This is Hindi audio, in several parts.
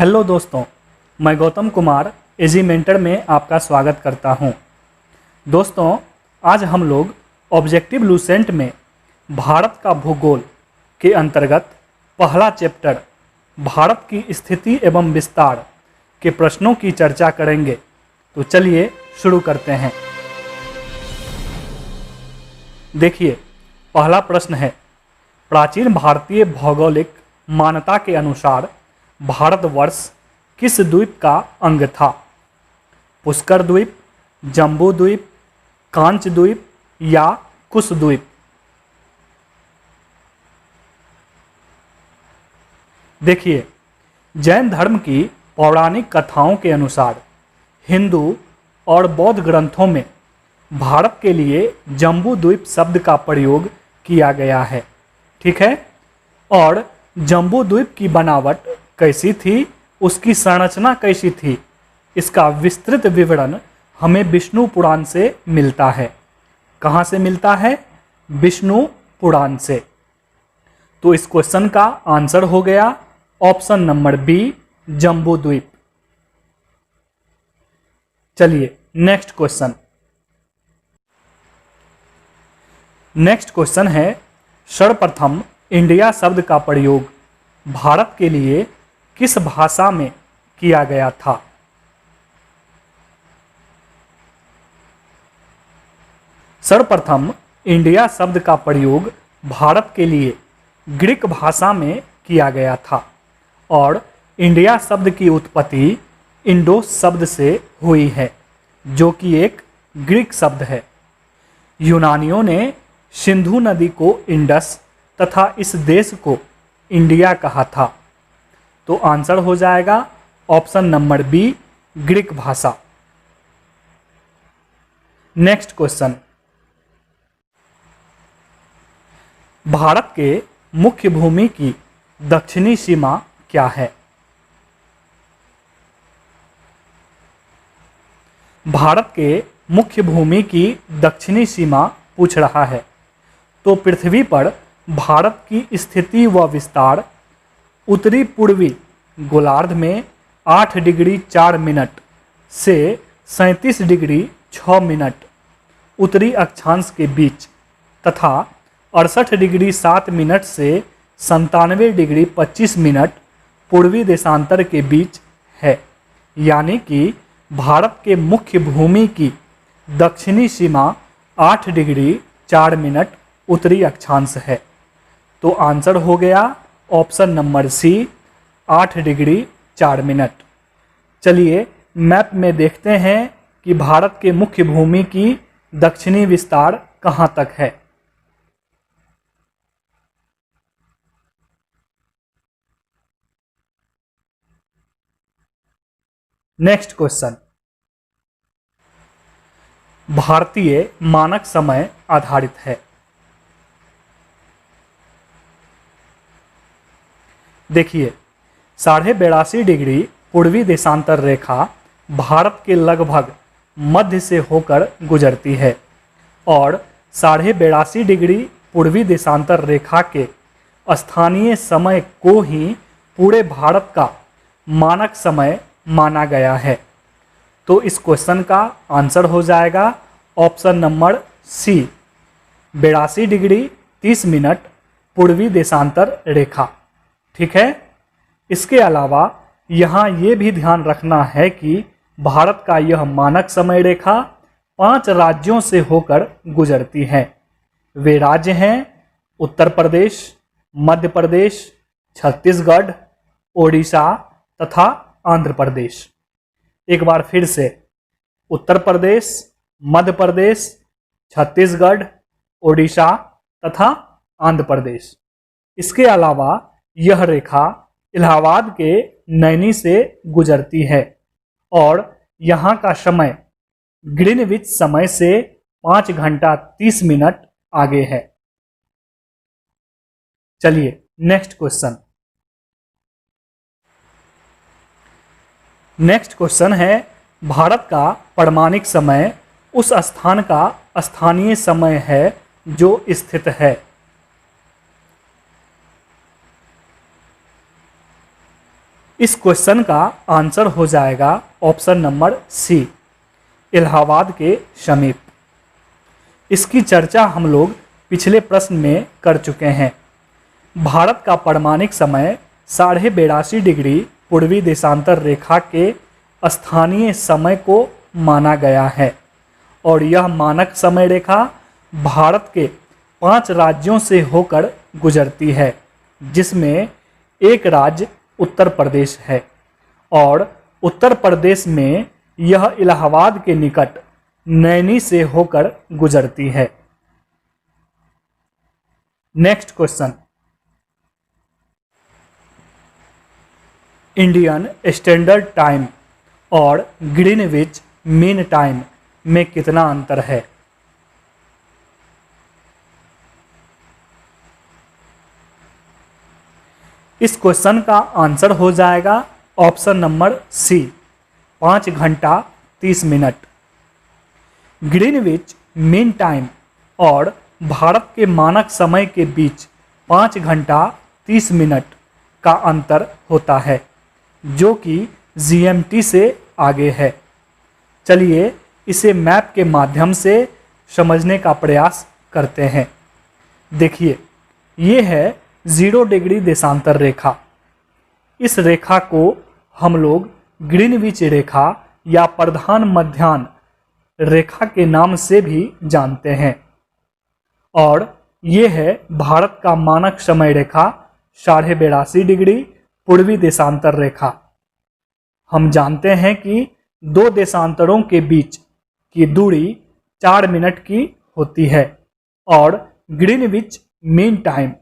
हेलो दोस्तों, मैं गौतम कुमार एजी मेंटर में आपका स्वागत करता हूं। दोस्तों, आज हम लोग ऑब्जेक्टिव लूसेंट में भारत का भूगोल के अंतर्गत पहला चैप्टर भारत की स्थिति एवं विस्तार के प्रश्नों की चर्चा करेंगे। तो चलिए शुरू करते हैं। देखिए, पहला प्रश्न है, प्राचीन भारतीय भौगोलिक मान्यता के अनुसार भारतवर्ष किस द्वीप का अंग था? पुष्कर द्वीप, जम्बू द्वीप, कांच द्वीप या कुश द्वीप? देखिए, जैन धर्म की पौराणिक कथाओं के अनुसार हिंदू और बौद्ध ग्रंथों में भारत के लिए जम्बू द्वीप शब्द का प्रयोग किया गया है। ठीक है, और जम्बू द्वीप की बनावट कैसी थी, उसकी संरचना कैसी थी, इसका विस्तृत विवरण हमें विष्णु पुराण से मिलता है। कहाँ से मिलता है? विष्णु पुराण से। तो इस क्वेश्चन का आंसर हो गया ऑप्शन नंबर बी, जम्बू द्वीप। चलिए नेक्स्ट क्वेश्चन। नेक्स्ट क्वेश्चन है, सर्वप्रथम इंडिया शब्द का प्रयोग भारत के लिए किस भाषा में किया गया था? सर्वप्रथम इंडिया शब्द का प्रयोग भारत के लिए ग्रीक भाषा में किया गया था और इंडिया शब्द की उत्पत्ति इंडोस शब्द से हुई है, जो कि एक ग्रीक शब्द है। यूनानियों ने सिंधु नदी को इंडस तथा इस देश को इंडिया कहा था। तो आंसर हो जाएगा ऑप्शन नंबर बी, ग्रीक भाषा। नेक्स्ट क्वेश्चन, भारत के मुख्य भूमि की दक्षिणी सीमा क्या है? भारत के मुख्य भूमि की दक्षिणी सीमा पूछ रहा है। तो पृथ्वी पर भारत की स्थिति व विस्तार उत्तरी पूर्वी गोलार्ध में 8 डिग्री 4 मिनट से 37 डिग्री 6 मिनट उत्तरी अक्षांश के बीच तथा 68 डिग्री 7 मिनट से 97 डिग्री 25 मिनट पूर्वी देशांतर के बीच है। यानी कि भारत के मुख्य भूमि की दक्षिणी सीमा 8 डिग्री 4 मिनट उत्तरी अक्षांश है। तो आंसर हो गया option number C, 8 degree 4 minute. चलिए मैप में देखते हैं कि भारत के मुख्य भूमि की दक्षिणी विस्तार कहां तक है। नेक्स्ट क्वेश्चन, भारतीय मानक समय आधारित है। देखिए, 82.5 डिग्री पूर्वी देशांतर रेखा भारत के लगभग मध्य से होकर गुजरती है और 82.5 डिग्री पूर्वी देशांतर रेखा के स्थानीय समय को ही पूरे भारत का मानक समय माना गया है। तो इस क्वेश्चन का आंसर हो जाएगा option number C, 82 degree 30 minute पूर्वी देशांतर रेखा। ठीक है, इसके अलावा यहाँ ये भी ध्यान रखना है कि भारत का यह मानक समय रेखा 5 राज्यों से होकर गुजरती है। वे राज्य हैं उत्तर प्रदेश, मध्य प्रदेश, छत्तीसगढ़, ओडिशा तथा आंध्र प्रदेश। एक बार फिर से, उत्तर प्रदेश, मध्य प्रदेश, छत्तीसगढ़, ओडिशा तथा आंध्र प्रदेश। इसके अलावा यह रेखा इलाहाबाद के नैनी से गुजरती है और यहाँ का समय ग्रीनविच समय से 5 घंटा 30 मिनट आगे है। चलिए नेक्स्ट क्वेश्चन। नेक्स्ट क्वेश्चन है, भारत का प्रमाणिक समय उस स्थान का स्थानीय समय है जो स्थित है। इस क्वेश्चन का आंसर हो जाएगा ऑप्शन नंबर सी, इलाहाबाद के समीप। इसकी चर्चा हम लोग पिछले प्रश्न में कर चुके हैं। भारत का परमाणिक समय 82.5 डिग्री पूर्वी देशांतर रेखा के स्थानीय समय को माना गया है और यह मानक समय रेखा भारत के 5 राज्यों से होकर गुजरती है, जिसमें एक राज्य उत्तर प्रदेश है और उत्तर प्रदेश में यह इलाहाबाद के निकट नैनी से होकर गुजरती है। Next question, Indian standard time और ग्रीनविच मीन टाइम में कितना अंतर है? इस क्वेश्चन का आंसर हो जाएगा ऑप्शन नंबर सी, 5 घंटा 30 मिनट। ग्रीनविच मीन टाइम और भारत के मानक समय के बीच 5 घंटा 30 मिनट का अंतर होता है, जो कि जीएमटी से आगे है। चलिए इसे मैप के माध्यम से समझने का प्रयास करते हैं। देखिए, ये है 0 डिग्री देशांतर रेखा। इस रेखा को हम लोग ग्रीनविच रेखा या प्रधान मध्याह्न रेखा के नाम से भी जानते हैं और ये है भारत का मानक समय रेखा 82.5 डिग्री पूर्वी देशांतर रेखा। हम जानते हैं कि 2 देशांतरों के बीच की दूरी 4 मिनट की होती है और ग्रीनविच मीन टाइम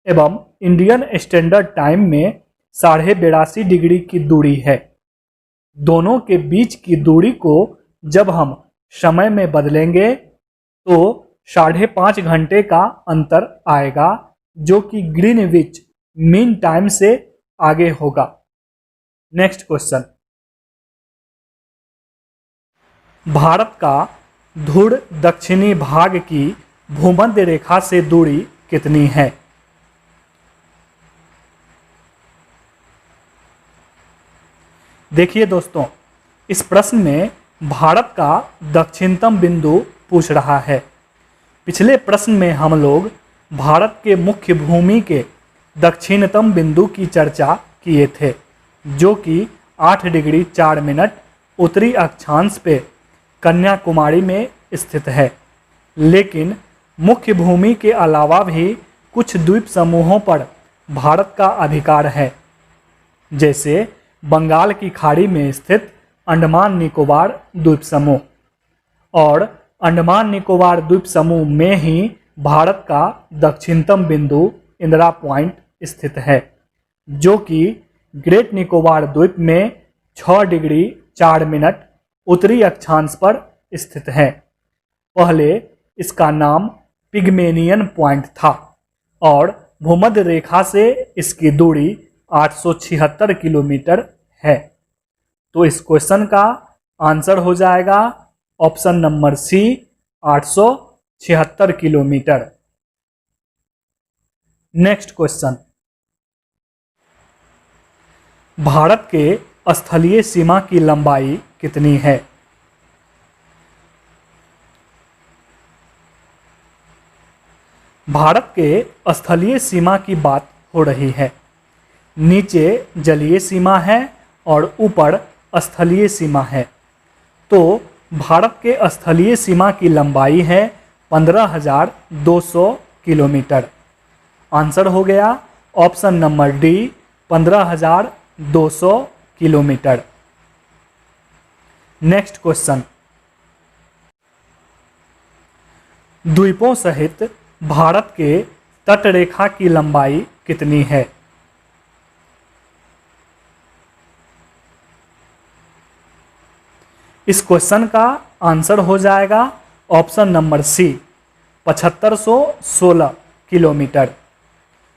एवं इंडियन स्टैंडर्ड टाइम में 82.5 डिग्री की दूरी है। दोनों के बीच की दूरी को जब हम समय में बदलेंगे तो 5.5 घंटे का अंतर आएगा, जो कि ग्रीनविच मीन टाइम से आगे होगा। नेक्स्ट क्वेश्चन, भारत का ध्रुव दक्षिणी भाग की भूमध्य रेखा से दूरी कितनी है? देखिए दोस्तों, इस प्रश्न में भारत का दक्षिणतम बिंदु पूछ रहा है। पिछले प्रश्न में हम लोग भारत के मुख्य भूमि के दक्षिणतम बिंदु की चर्चा किए थे, जो कि 8 डिग्री 4 मिनट उत्तरी अक्षांश पे कन्याकुमारी में स्थित है। लेकिन मुख्य भूमि के अलावा भी कुछ द्वीप समूहों पर भारत का अधिकार है, जैसे बंगाल की खाड़ी में स्थित अंडमान निकोबार द्वीप समूह और अंडमान निकोबार द्वीप समूह में ही भारत का दक्षिणतम बिंदु इंदिरा पॉइंट स्थित है, जो कि ग्रेट निकोबार द्वीप में 6 डिग्री 4 मिनट उत्तरी अक्षांश पर स्थित है। पहले इसका नाम पिग्मेलियन पॉइंट था और भूमध्य रेखा से इसकी दूरी 876 किलोमीटर है। तो इस क्वेश्चन का आंसर हो जाएगा option number C, 876 kilometre. Next question, Bharat के स्थलीय सीमा की लंबाई कितनी है? भारत के स्थलीय सीमा की बात हो रही है। नीचे जलीय सीमा है और ऊपर स्थलीय सीमा है। तो भारत के स्थलीय सीमा की लंबाई है 15,200 किलोमीटर। आंसर हो गया option number D, 15,200 kilometre. Next question, द्वीपों सहित भारत के तटरेखा की लंबाई कितनी है? इस क्वेश्चन का आंसर हो जाएगा ऑप्शन नंबर सी, 7516 किलोमीटर।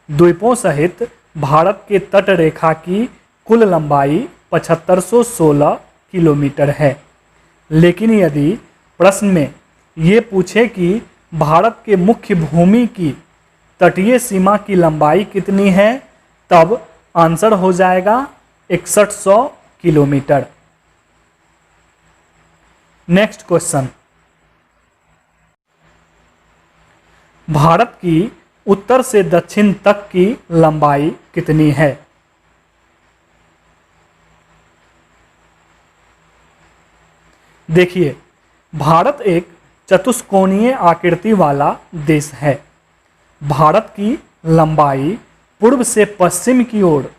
द्वीपों सहित भारत के तटरेखा की कुल लंबाई 7516 किलोमीटर है। लेकिन यदि प्रश्न में ये पूछे कि भारत के मुख्य भूमि की तटीय सीमा की लंबाई कितनी है, तब आंसर हो जाएगा 6100 किलोमीटर। नेक्स्ट क्वेश्चन, भारत की उत्तर से दक्षिण तक की लंबाई कितनी है? देखिए, भारत एक चतुष्कोणीय आकृति वाला देश है। भारत की लंबाई पूर्व से पश्चिम की ओर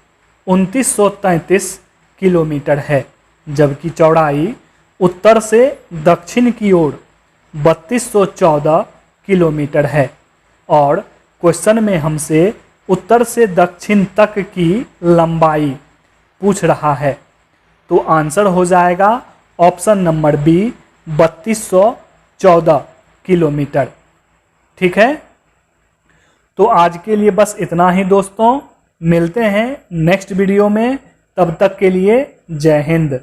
2933 किलोमीटर है, जबकि चौड़ाई उत्तर से दक्षिण की ओर 3214 किलोमीटर है। और क्वेश्चन में हमसे उत्तर से दक्षिण तक की लंबाई पूछ रहा है, तो आंसर हो जाएगा ऑप्शन नंबर बी 3214 किलोमीटर। ठीक है, तो आज के लिए बस इतना ही दोस्तों, मिलते हैं नेक्स्ट वीडियो में, तब तक के लिए जय हिंद।